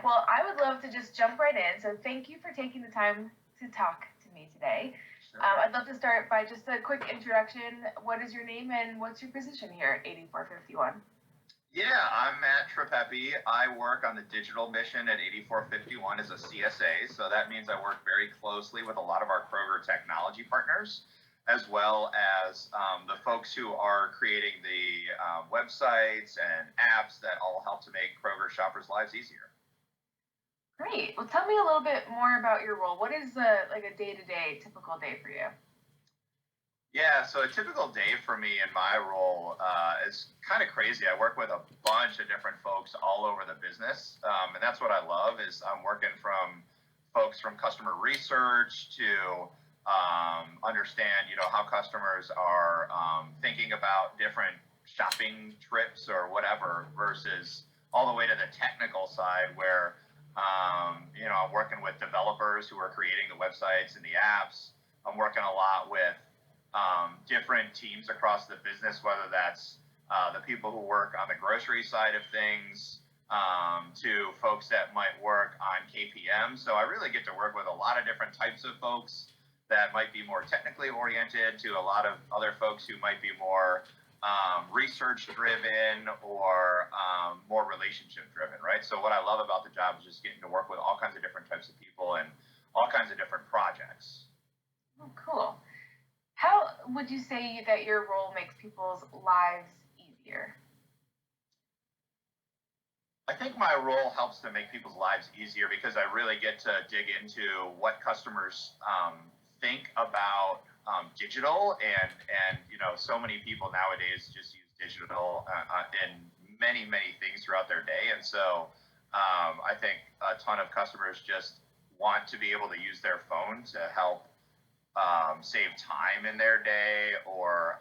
Well, I would love to just jump right in. So thank you for taking the time to talk to me today. Sure. I'd love to start by just a quick introduction. What is your name and what's your position here at 8451? Yeah, I'm Matt Tripepi. I work on the digital mission at 8451 as a CSA. So that means I work very closely with a lot of our Kroger technology partners, as well as the folks who are creating the websites and apps that all help to make Kroger shoppers' lives easier. Great. Well, tell me a little bit more about your role. What is a day to day typical day for you? Yeah, so a typical day for me in my role is kind of crazy. I work with a bunch of different folks all over the business, and that's what I love. Is I'm working from folks from customer research to understand, how customers are thinking about different shopping trips or whatever, versus all the way to the technical side where I'm working with developers who are creating the websites and the apps. I'm working a lot with different teams across the business, whether that's the people who work on the grocery side of things to folks that might work on KPM. So I really get to work with a lot of different types of folks that might be more technically oriented to a lot of other folks who might be more research driven or more relationship driven, right? So what I love about the job is just getting to work with all kinds of different types of people and all kinds of different projects. Oh, cool. How would you say that your role makes people's lives easier? I think my role helps to make people's lives easier because I really get to dig into what customers think about digital, and so many people nowadays just use digital in many things throughout their day, and so I think a ton of customers just want to be able to use their phone to help save time in their day or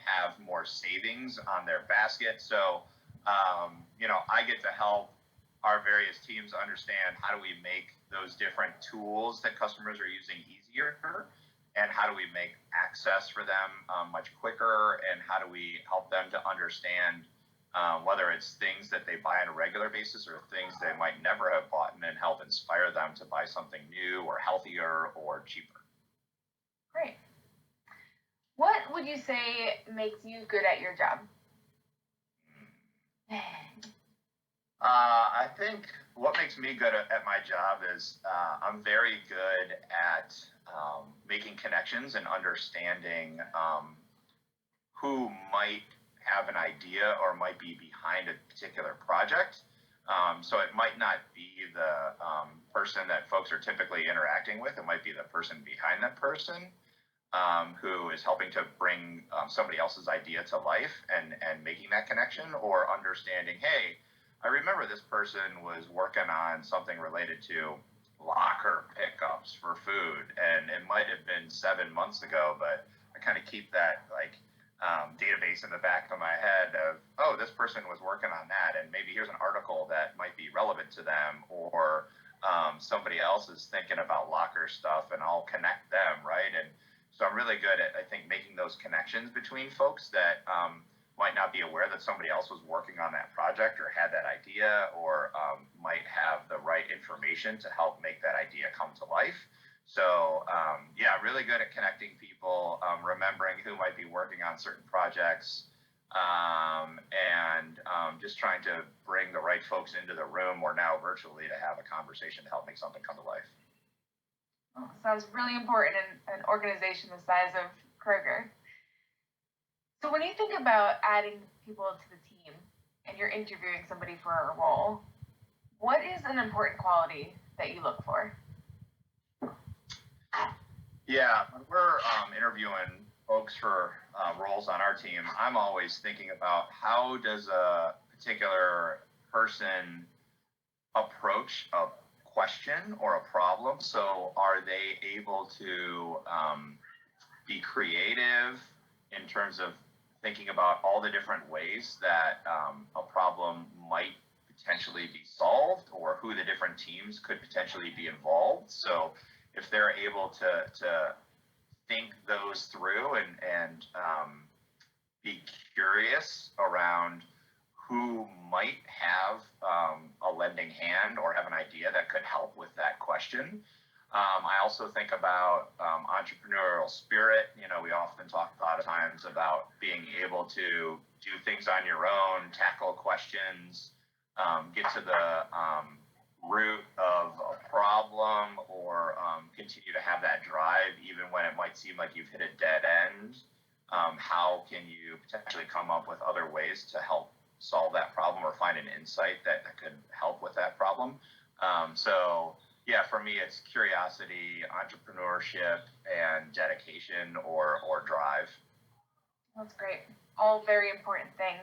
have more savings on their basket. So, I get to help our various teams understand how do we make those different tools that customers are using easier, and how do we make access for them much quicker, and how do we help them to understand whether it's things that they buy on a regular basis or things they might never have bought, and then help inspire them to buy something new or healthier or cheaper. Great. What would you say makes you good at your job? I think what makes me good at my job is I'm very good at making connections and understanding who might have an idea or might be behind a particular project. So it might not be the person that folks are typically interacting with. It might be the person behind that person who is helping to bring somebody else's idea to life, and making that connection, or understanding, hey, I remember this person was working on something related to locker pickups for food, and it might have been 7 months ago, but I kind of keep that like database in the back of my head of, oh, this person was working on that, and maybe here's an article that might be relevant to them, or somebody else is thinking about locker stuff, and I'll connect them, right? And so I'm really good at, I think, making those connections between folks that might not be aware that somebody else was working on that project or had that idea, or might have the right information to help make that idea come to life. So yeah, really good at connecting people, remembering who might be working on certain projects, and just trying to bring the right folks into the room or now virtually to have a conversation to help make something come to life. Oh, sounds really important in an organization the size of Kroger. So when you think about adding people to the team and you're interviewing somebody for a role, what is an important quality that you look for? Yeah, when we're interviewing folks for roles on our team, I'm always thinking about how does a particular person approach a question or a problem. So, are they able to be creative in terms of thinking about all the different ways that a problem might potentially be solved, or who the different teams could potentially be involved? So, if they're able to think those through, and be curious around who might have a lending hand or have an I also think about entrepreneurial spirit. We often talk a lot of times about being able to do things on your own, tackle questions, get to the root of a problem, or continue to have that drive even when it might seem like you've hit a dead end. How can you potentially come up with other ways to help solve that problem or find an insight that could help with that problem? So yeah, for me, it's curiosity, entrepreneurship, and dedication or drive. That's great. All very important things.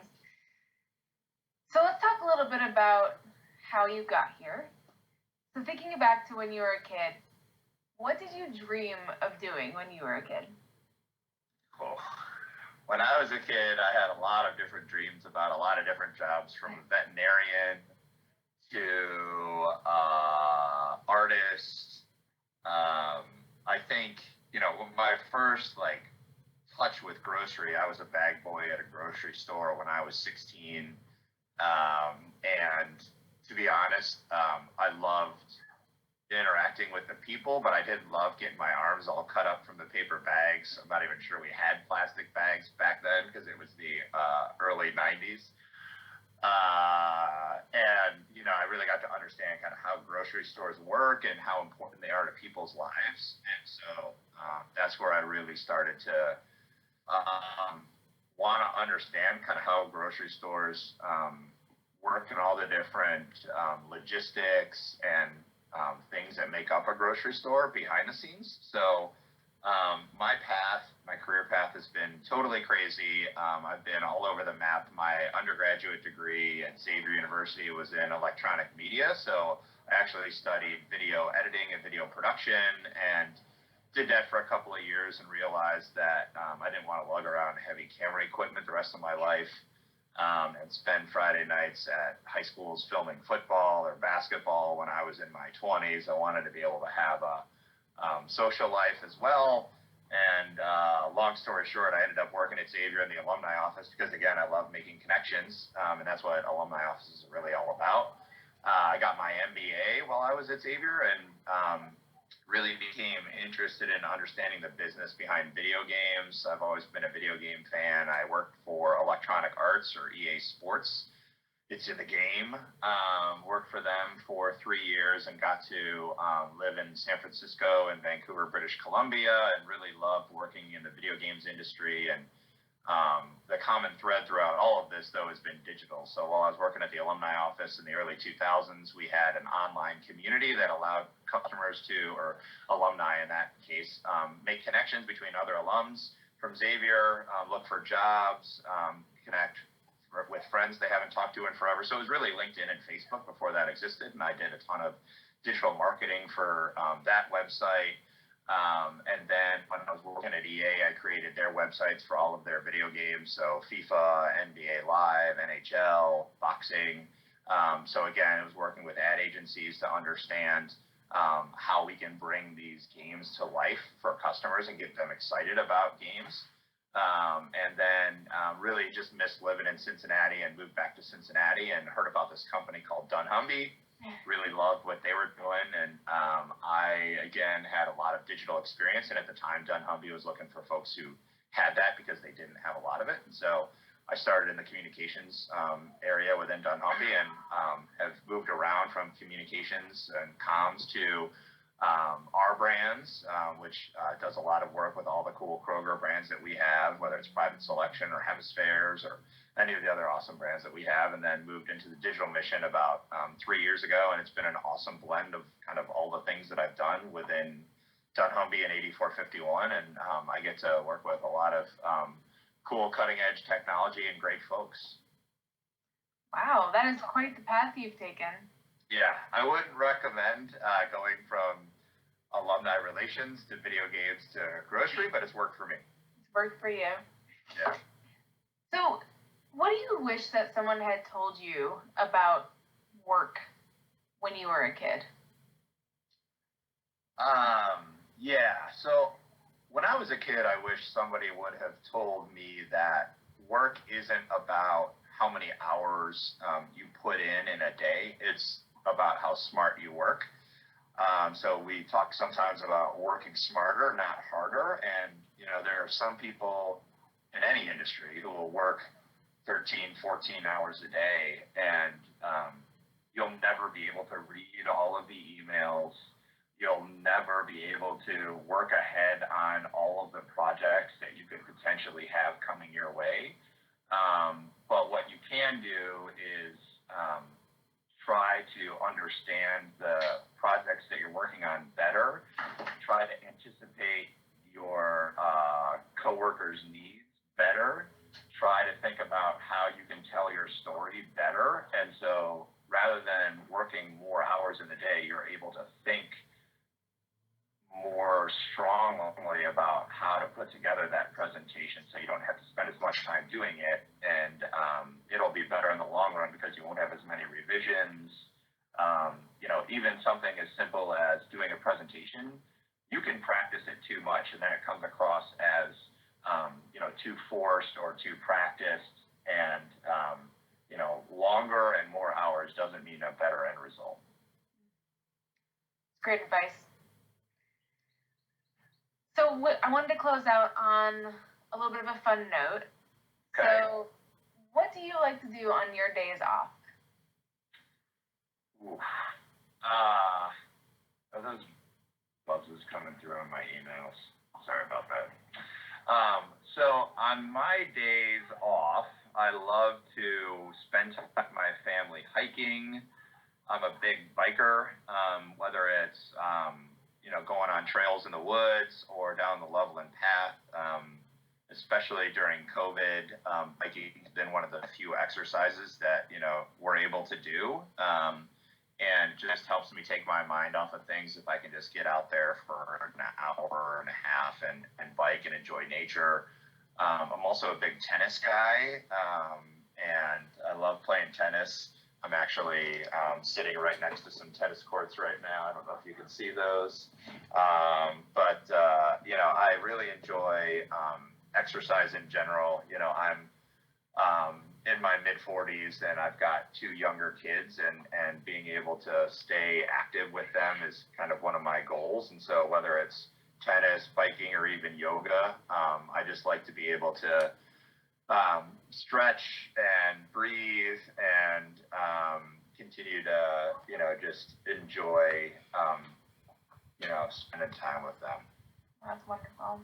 So let's talk a little bit about how you got here. So thinking back to when you were a kid, what did you dream of doing when you were a kid? Cool. When I was a kid, I had a lot of different dreams about a lot of different jobs, from a veterinarian to artist. I think my first touch with grocery. I was a bag boy at a grocery store when I was 16. And to be honest, I loved interacting with the people, but I didn't love getting my arms all cut up from the paper bags. I'm not even sure we had plastic bags back then because it was the early 90s. And I really got to understand kind of how grocery stores work and how important they are to people's lives. And so that's where I really started to want to understand kind of how grocery stores work and all the different logistics and things that make up a grocery store behind the scenes. So my career path has been totally crazy. I've been all over the map. My undergraduate degree at Xavier University was in electronic media. So I actually studied video editing and video production, and did that for a couple of years and realized that I didn't want to lug around heavy camera equipment the rest of my life, and spend Friday nights at high schools filming football or basketball when I was in my 20s. I wanted to be able to have a social life as well. And long story short, I ended up working at Xavier in the alumni office because, again, I love making connections, and that's what alumni offices are really all about. I got my MBA while I was at Xavier, and really became interested in understanding the business behind video games. I've always been a video game fan. I worked for Electronic Arts, or EA Sports. It's in the game. Worked for them for 3 years and got to live in San Francisco and Vancouver, British Columbia, and really loved working in the video games industry. And the common thread throughout all of this, though, has been digital. So while I was working at the alumni office in the early 2000s, we had an online community that allowed customers to, or alumni in that case, make connections between other alums from Xavier, look for jobs, connect with friends they haven't talked to in forever. So it was really LinkedIn and Facebook before that existed, and I did a ton of digital marketing for that website. And then when I was working at EA, I created their websites for all of their video games. So FIFA, NBA Live, NHL, boxing. So again, it was working with ad agencies to understand how we can bring these games to life for customers and get them excited about games. And then really just missed living in Cincinnati and moved back to Cincinnati and heard about this company called dunnhumby. Really loved what they were doing, and I again had a lot of digital experience, and at the time dunnhumby was looking for folks who had that because they didn't have a lot of it. And so I started in the communications area within dunnhumby, and have moved around from communications and comms to our brands, which does a lot of work with all the cool Kroger brands that we have, whether it's Private Selection or Hemispheres or any of the other awesome brands that we have, and then moved into the digital mission about 3 years ago. And it's been an awesome blend of kind of all the things that I've done within dunnhumby and 8451. And I get to work with a lot of cool cutting edge technology and great folks. Wow, that is quite the path you've taken. Yeah, I wouldn't recommend going from alumni relations to video games to grocery, but it's worked for me. It's worked for you. Yeah. So, what do you wish that someone had told you about work when you were a kid? Yeah. So when I was a kid, I wish somebody would have told me that work isn't about how many hours you put in a day. It's about how smart you work. So we talk sometimes about working smarter, not harder. And, there are some people in any industry who will work 13, 14 hours a day, and you'll never be able to read all of the emails. You'll never be able to work ahead on all of the projects that you could potentially have coming your way. But what you can do is try to understand the projects that you're working on better, try to anticipate your coworkers' needs better, try to think about how you can tell your story better. And so rather than working more hours in the day, you're able to think more strongly about how to put together that presentation so you don't have to spend as much time doing it, and it'll be better in the long run because you won't have as many revisions. Even something as simple as doing a presentation, you can practice it too much and then it comes across as too forced or too practiced, and longer and more hours doesn't mean a better end result. Great advice. So I wanted to close out on a little bit of a fun note. Okay. So what do you like to do on your days off? Ooh. Are those buzzes coming through on my emails? Sorry about that. So on my days off, I love to spend time with my family hiking. I'm a big biker, whether it's going on trails in the woods or down the Loveland Path. Especially during COVID, biking has been one of the few exercises that we're able to do, and just helps me take my mind off of things if I can just get out there for an hour and a half and bike and enjoy nature. I'm also a big tennis guy, and I love playing tennis. I'm actually sitting right next to some tennis courts right now. I don't know if you can see those. But I really enjoy exercise in general. I'm in my mid-40s and I've got two younger kids, and being able to stay active with them is kind of one of my goals. And so whether it's tennis, biking, or even yoga, I just like to be able to stretch and breathe and continue to, just enjoy, spending time with them. That's wonderful.